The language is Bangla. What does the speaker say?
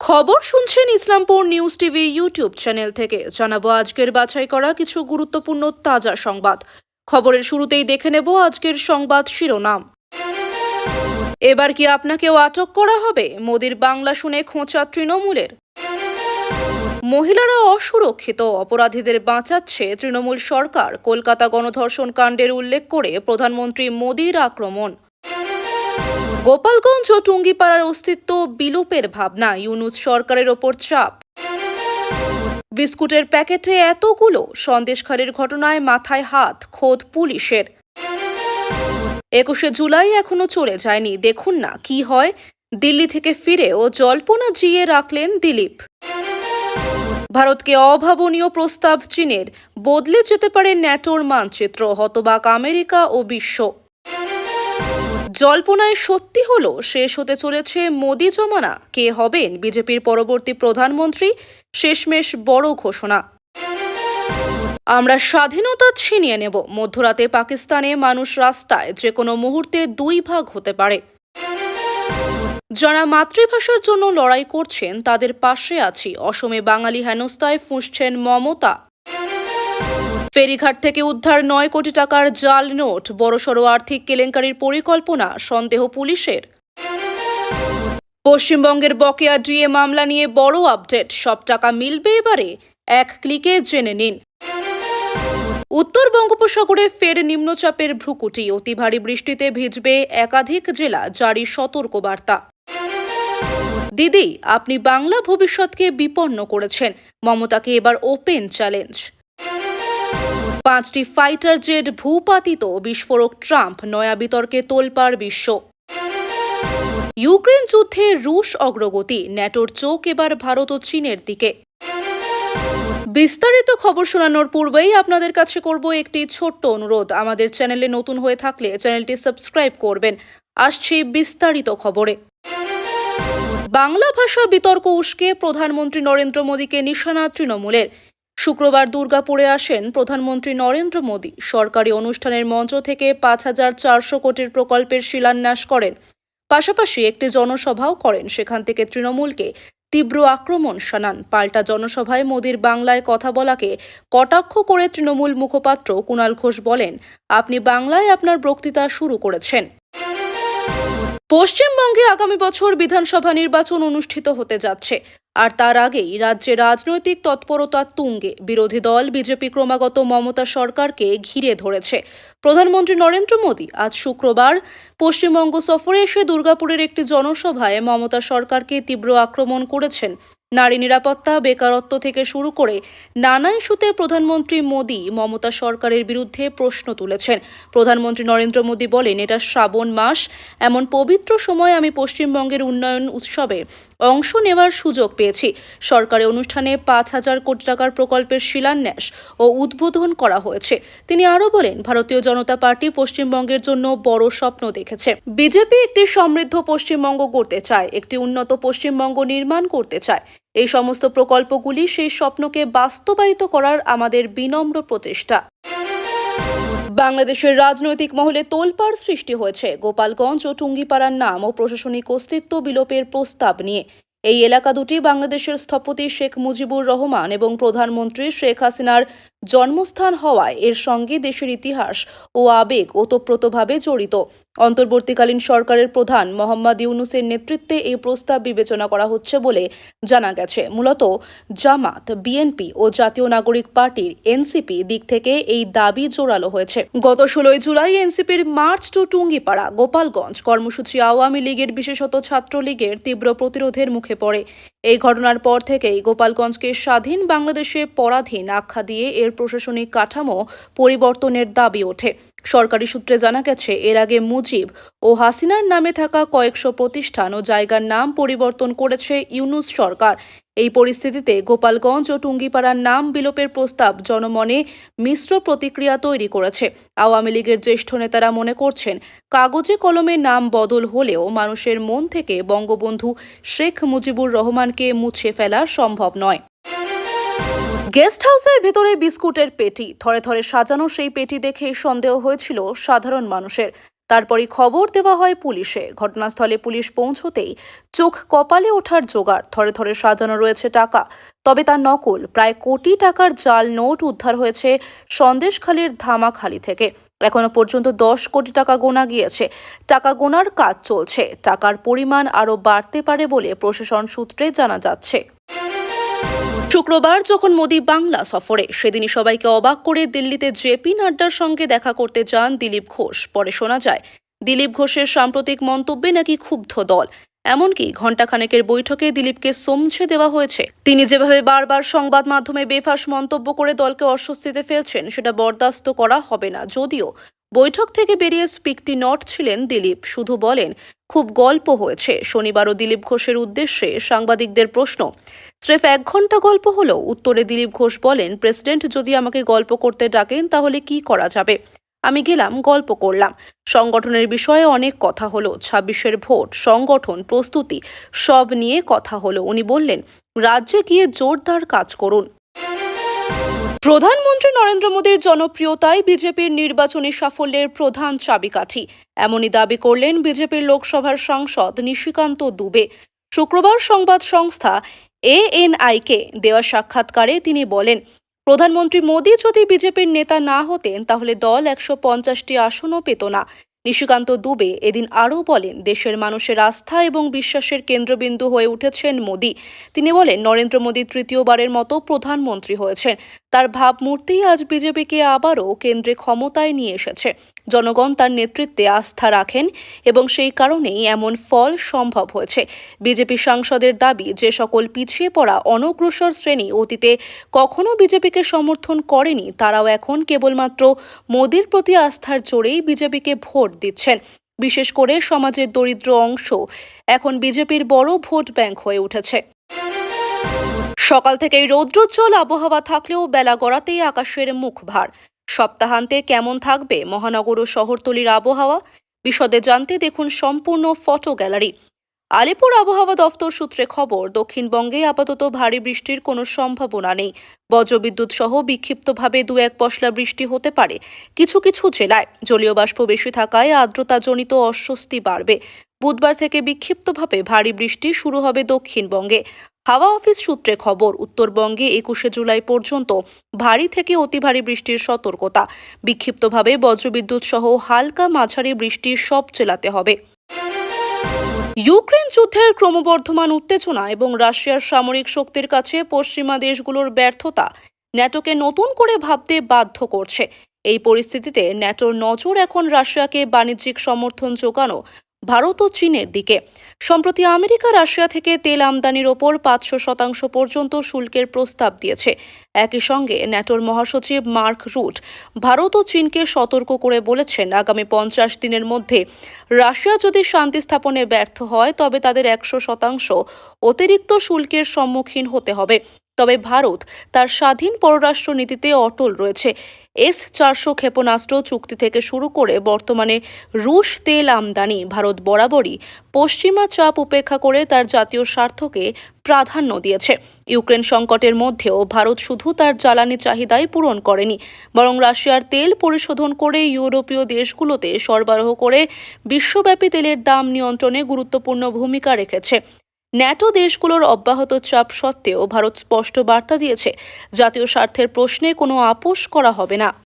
খবর শুনছেন Islampur news TV YouTube channel থেকে। জানাবো আজকের বাছাই করা কিছু গুরুত্বপূর্ণ তাজা সংবাদ। খবরের শুরুতেই দেখে নেব আজকের সংবাদ শিরোনাম। এবার কি আপনাকেও আটক করা হবে? মোদির বাংলা শুনে খোঁচা তৃণমূলের। মহিলারা অসুরক্ষিত, অপরাধীদের বাঁচাচ্ছে তৃণমূল সরকার। কলকাতা গণধর্ষণ কাণ্ডের উল্লেখ করে প্রধানমন্ত্রী মোদির আক্রমণ। গোপালগঞ্জ ও টুঙ্গিপাড়ার অস্তিত্ব বিলোপের ভাবনা, ইউনূস সরকারের ওপর চাপ। বিস্কুটের প্যাকেটে এতগুলো, সন্দেশখালির ঘটনায় মাথায় হাত খোদ পুলিশের। 21শে জুলাই এখনো চলে যায়নি, দেখুন না কি হয়। দিল্লি থেকে ফিরেও জল্পনা জিয়ে রাখলেন দিলীপ। ভারতকে অভাবনীয় প্রস্তাব চীনের, বদলে যেতে পারে ন্যাটোর মানচিত্র। হতবাক আমেরিকা ও বিশ্ব। জল্পনায় সত্যি হলো, শেষ হতে চলেছে মোদি জমানা। কে হবেন বিজেপির পরবর্তী প্রধানমন্ত্রী? শেষমেশ বড় ঘোষণা। আমরা স্বাধীনতা ছিনিয়ে নেব। মধ্যরাতে পাকিস্তানে মানুষ রাস্তায়, যে কোনো মুহূর্তে দুই ভাগ হতে পারে। যারা মাতৃভাষার জন্য লড়াই করছেন তাদের পাশে আছি। অসমে বাঙালি হেনস্থায় ফুঁসছেন মমতা। ফেরিঘাট থেকে উদ্ধার 9 কোটি টাকার জাল নোট। বড়সড় আর্থিক কেলেঙ্কারির পরিকল্পনা, সন্দেহ পুলিশের। পশ্চিমবঙ্গের বকেয়া ডিএ মামলা নিয়ে বড় আপডেট। সব টাকা মিলবে এবারে, এক ক্লিকে জেনে নিন। উত্তর বঙ্গোপসাগরে ফের নিম্নচাপের ভ্রুকুটি। অতি ভারী বৃষ্টিতে ভিজবে একাধিক জেলা, জারি সতর্কবার্তা। দিদি, আপনি বাংলা ভবিষ্যৎকে বিপন্ন করেছেন। মমতাকে এবার ওপেন চ্যালেঞ্জ। 5টি ফাইটার জেট ভূপাতিত, বিস্ফোরক ট্রাম্প, নয়া বিতর্কে তোলপাড় বিশ্ব। ইউক্রেন যুদ্ধে রুশ অগ্রগতি, ন্যাটোর চোখ এবার ভারত ও চীনের দিকে। বিস্তারিত খবর শোনানোর পূর্বেই আপনাদের কাছে করব একটি ছোট্ট অনুরোধ। আমাদের চ্যানেলে নতুন হয়ে থাকলে চ্যানেলটি সাবস্ক্রাইব করবেন। আসছে বিস্তারিত খবরে। বাংলা ভাষা বিতর্ক উস্কে প্রধানমন্ত্রী নরেন্দ্র মোদীকে নিশানা তৃণমূলের। শুক্রবার দুর্গাপুরে আসেন প্রধানমন্ত্রী নরেন্দ্র মোদী। সরকারি অনুষ্ঠানের মঞ্চ থেকে 5,400 কোটির প্রকল্পের শিলান্যাস করেন। পাশাপাশি একটি জনসভাও করেন। সেখান থেকে তৃণমূলকে তীব্র আক্রমণ শানান। পাল্টা জনসভায় মোদীর বাংলায় কথা বলাকে কটাক্ষ করে তৃণমূল মুখপাত্র কুণাল ঘোষ বলেন, আপনি বাংলায় আপনার বক্তৃতা শুরু করেছেন। পশ্চিমবঙ্গে আগামী বছর বিধানসভা নির্বাচন অনুষ্ঠিত হতে যাচ্ছে, আর তার আগেই রাজ্যে রাজনৈতিক তৎপরতা তুঙ্গে। বিরোধী দল বিজেপি ক্রমাগত মমতা সরকারকে ঘিরে ধরেছে। প্রধানমন্ত্রী নরেন্দ্র মোদী আজ শুক্রবার পশ্চিমবঙ্গ সফরে এসে দুর্গাপুরের একটি জনসভায় মমতা সরকারকে তীব্র আক্রমণ করেছেন। নারী নিরাপত্তা, বেকারত্ব থেকে শুরু করে নানা ইস্যুতে প্রধানমন্ত্রী মোদী মমতা সরকারের বিরুদ্ধে প্রশ্ন তুলেছেন। প্রধানমন্ত্রী নরেন্দ্র মোদী বলেন, এটা শ্রাবণ মাস, এমন পবিত্র সময় আমি পশ্চিমবঙ্গের উন্নয়ন উৎসবে অংশ নেওয়ার সুযোগ পেয়েছি। সরকারি অনুষ্ঠানে 5,000 কোটি টাকার প্রকল্পের শিলান্যাস ও উদ্বোধন করা হয়েছে। তিনি আরও বলেন, ভারতীয় জনতা পার্টি পশ্চিমবঙ্গের জন্য বড় স্বপ্ন দেখেছে। বিজেপি একটি সমৃদ্ধ পশ্চিমবঙ্গ গড়তে চায়, একটি উন্নত পশ্চিমবঙ্গ নির্মাণ করতে চায়। এই সমস্ত প্রকল্পগুলি সেই স্বপ্নকে বাস্তবায়িত করার আমাদের বিনম্র প্রচেষ্টা। বাংলাদেশের রাজনৈতিক মহলে তোলপাড় সৃষ্টি হয়েছে গোপালগঞ্জ ও টুঙ্গিপাড়ার নাম ও প্রশাসনিক অস্তিত্ব বিলোপের প্রস্তাব নিয়ে। এই এলাকা দুটি বাংলাদেশের স্থপতি শেখ মুজিবুর রহমান এবং প্রধানমন্ত্রী শেখ হাসিনার জন্মস্থান হওয়ায় এর সঙ্গে দেশের ইতিহাস ও আবেগ ওতপ্রোতভাবে জড়িত। অন্তর্বর্তীকালীন সরকারের প্রধান মোহাম্মদ ইউনূসের নেতৃত্বে এই প্রস্তাব বিবেচনা করা হচ্ছে বলে জানা গেছে। মূলত জামাত, বিএনপি ও জাতীয় নাগরিক পার্টির এনসিপি দিক থেকে এই দাবি জোরালো হয়েছে। গত 16 জুলাই এনসিপির মার্চ টু টুঙ্গিপাড়া গোপালগঞ্জ কর্মসূচি আওয়ামী লীগের, বিশেষত ছাত্রলীগের তীব্র প্রতিরোধের মুখে পড়ে। এই ঘটনার পর থেকেই গোপালগঞ্জকে স্বাধীন বাংলাদেশে পরাধীন আখ্যা দিয়ে এর প্রশাসনিক কাঠামো পরিবর্তনের দাবি ওঠে। সরকারি সূত্রে জানা গেছে, এর আগে মুজিব ও হাসিনার নামে থাকা কয়েকশো প্রতিষ্ঠান ও জায়গার নাম পরিবর্তন করেছে ইউনূস সরকার। এই পরিস্থিতিতে গোপালগঞ্জ ও টুঙ্গিপাড়ার নাম বিলোপের প্রস্তাব জনমনে মিশ্র প্রতিক্রিয়া তৈরি করেছে। আওয়ামী লীগের জ্যেষ্ঠ নেতারা মনে করছেন, কাগজে কলমে নাম বদল হলেও মানুষের মন থেকে বঙ্গবন্ধু শেখ মুজিবুর রহমানকে মুছে ফেলা সম্ভব নয়। গেস্ট হাউসের ভেতরে বিস্কুটের পেটি, থরে থরে সাজানো সেই পেটি দেখে সন্দেহ হয়েছিল সাধারণ মানুষের। তারপরই খবর দেওয়া হয় পুলিশে। ঘটনাস্থলে পুলিশ পৌঁছতেই চোখ কপালে ওঠার জোগাড়। থরে থরে সাজানো রয়েছে টাকা, তবে তা নকল। প্রায় কোটি টাকার জাল নোট উদ্ধার হয়েছে সন্দেশখালীর ধামাখালি থেকে। এখনো পর্যন্ত 10 কোটি টাকা গোনা গিয়েছে। টাকা গোনার কাজ চলছে। টাকার পরিমাণ আরও বাড়তে পারে বলে প্রশাসন সূত্রে জানা যাচ্ছে। শুক্রবার যখন মোদি বাংলা সফরে, সেদিনই সবাইকে অবাক করে দিল্লিতে জেপি নাড্ডার সঙ্গে দেখা করতে যান দিলীপ ঘোষ। পরে শোনা যায় দিলীপ ঘোষের সাম্প্রতিক মন্তব্যে নাকি ক্ষুব্ধ দল। এমনকি ঘণ্টাখানেকের বৈঠকে দিলীপকে সমঝে দেওয়া হয়েছে। তিনি যেভাবে বারবার সংবাদ মাধ্যমে বেফাঁস মন্তব্য করে দলকে অস্বস্তিতে ফেলছেন, সেটা বরদাস্ত করা হবে না। যদিও বৈঠক থেকে বেরিয়ে স্পিকটি নট ছিলেন দিলীপ, শুধু বলেন খুব গল্প হয়েছে। শনিবারও দিলীপ ঘোষের উদ্দেশ্যে সাংবাদিকদের প্রশ্ন, স্রেফ 1 ঘন্টা গল্প হলো? উত্তরে দিলীপ ঘোষ বলেন, প্রেসিডেন্ট যদি আমাকে গল্প করতে ডাকেন তাহলে কি করা যাবে? আমি গেলাম, গল্প করলাম। সংগঠনের বিষয়ে অনেক কথা হলো। 26-এর ভোট, সংগঠন, প্রস্তুতি সব নিয়ে কথা হলো। উনি বললেন, রাজ্যে গিয়ে জোরদার কাজ করুন। প্রধানমন্ত্রী নরেন্দ্র মোদীর জনপ্রিয়তাই বিজেপির নির্বাচনী সাফল্যের প্রধান চাবিকাঠি, এমনই দাবি করলেন বিজেপির লোকসভার সাংসদ নিশিকান্ত দুবে। শুক্রবার সংবাদ সংস্থা ANI-কে দেওয়া সাক্ষাৎকারে তিনি বলেন, প্রধানমন্ত্রী মোদী যদি বিজেপির নেতা না হতেন তাহলে দল 150টি আসনও পেত না। নিশিকান্ত দুবে এদিন আরও বলেন, দেশের মানুষের আস্থা এবং বিশ্বাসের কেন্দ্রবিন্দু হয়ে উঠেছেন মোদী। তিনি বলেন, নরেন্দ্র মোদী তৃতীয়বারের মতো প্রধানমন্ত্রী হয়েছেন। তার ভাবমূর্তিই আজ বিজেপিকে আবারও কেন্দ্রে ক্ষমতায় নিয়ে এসেছে। জনগণ তার নেতৃত্বে আস্থা রাখেন এবং সেই কারণেই এমন ফল সম্ভব হয়েছে। বিজেপি সাংসদের দাবি, যে সকল পিছিয়ে পড়া অনগ্রসর শ্রেণী অতীতে কখনো বিজেপিকে সমর্থন করেনি, তারাও এখন কেবলমাত্র মোদীর প্রতি আস্থার জোরেই বিজেপিকে ভোট দিচ্ছেন। বিশেষ করে সমাজের দরিদ্র অংশ এখন বিজেপির বড় ভোট ব্যাংক হয়ে উঠেছে। সকাল থেকেই রৌদ্রোজ্জ্বল আবহাওয়া থাকলেও বেলা গড়াতেই আকাশের মুখ ভার। সপ্তাহান্তে কেমন থাকবে মহানগর ও শহরতলির আবহাওয়া? বিশদে জানতে দেখুন সম্পূর্ণ ফটো গ্যালারি। আলিপুর আবহাওয়া দফতর সূত্রে খবর, দক্ষিণবঙ্গে আপাতত ভারী বৃষ্টির কোনো সম্ভাবনা নেই। বজ্রবিদ্যুৎ সহ বিক্ষিপ্তভাবে 2-1 পশলা বৃষ্টি হতে পারে কিছু কিছু জেলায়। জলীয় বাষ্প বেশি থাকায় আর্দ্রতাজনিত অস্বস্তি বাড়বে। বুধবার থেকে বিক্ষিপ্তভাবে ভারী বৃষ্টি শুরু হবে দক্ষিণবঙ্গে। হাওয়া অফিস সূত্রে খবর, উত্তরবঙ্গে 21শে জুলাই পর্যন্ত ভারী থেকে অতি ভারী বৃষ্টির সতর্কতা। বিক্ষিপ্তভাবে বজ্রবিদ্যুৎ সহ হালকা মাঝারি বৃষ্টি সব জেলাতে হবে। ইউক্রেন যুদ্ধের ক্রমবর্ধমান উত্তেজনা এবং রাশিয়ার সামরিক শক্তির কাছে পশ্চিমা দেশগুলোর ব্যর্থতা ন্যাটোকে নতুন করে ভাবতে বাধ্য করছে। এই পরিস্থিতিতে ন্যাটোর নজর এখন রাশিয়াকে বাণিজ্যিক সমর্থন যোগানো ভারত ও চীনের দিকে। সম্প্রতি আমেরিকা রাশিয়া থেকে তেল আমদানির ওপর 500% পর্যন্ত শুল্কের প্রস্তাব দিয়েছে। একই সঙ্গে ন্যাটোর মহাসচিব মার্ক রুট ভারত ও চীনকে সতর্ক করে বলেছেন, আগামী 50 দিনের মধ্যে রাশিয়া যদি শান্তি স্থাপনে ব্যর্থ হয় তবে তাদের 100% অতিরিক্ত শুল্কের সম্মুখীন হতে হবে। তবে ভারত তার স্বাধীন পররাষ্ট্র নীতিতে অটল রয়েছে। S-400 ক্ষেপণাস্ত্র চুক্তি থেকে শুরু করে বর্তমানে রুশ তেল আমদানি, ভারত বরাবরই পশ্চিমা চাপ উপেক্ষা করে তার জাতীয় স্বার্থকে প্রাধান্য দিয়েছে। ইউক্রেন সংকটের মধ্যেও ভারত শুধু তার জ্বালানি চাহিদাই পূরণ করেনি, বরং রাশিয়ার তেল পরিশোধন করে ইউরোপীয় দেশগুলোতে সরবরাহ করে বিশ্বব্যাপী তেলের দাম নিয়ন্ত্রণে গুরুত্বপূর্ণ ভূমিকা রেখেছে। ন্যাটো দেশগুলোর অব্যাহত চাপ সত্ত্বেও ভারত স্পষ্ট বার্তা দিয়েছে, জাতীয় স্বার্থের প্রশ্নে কোনো আপোষ করা হবে না।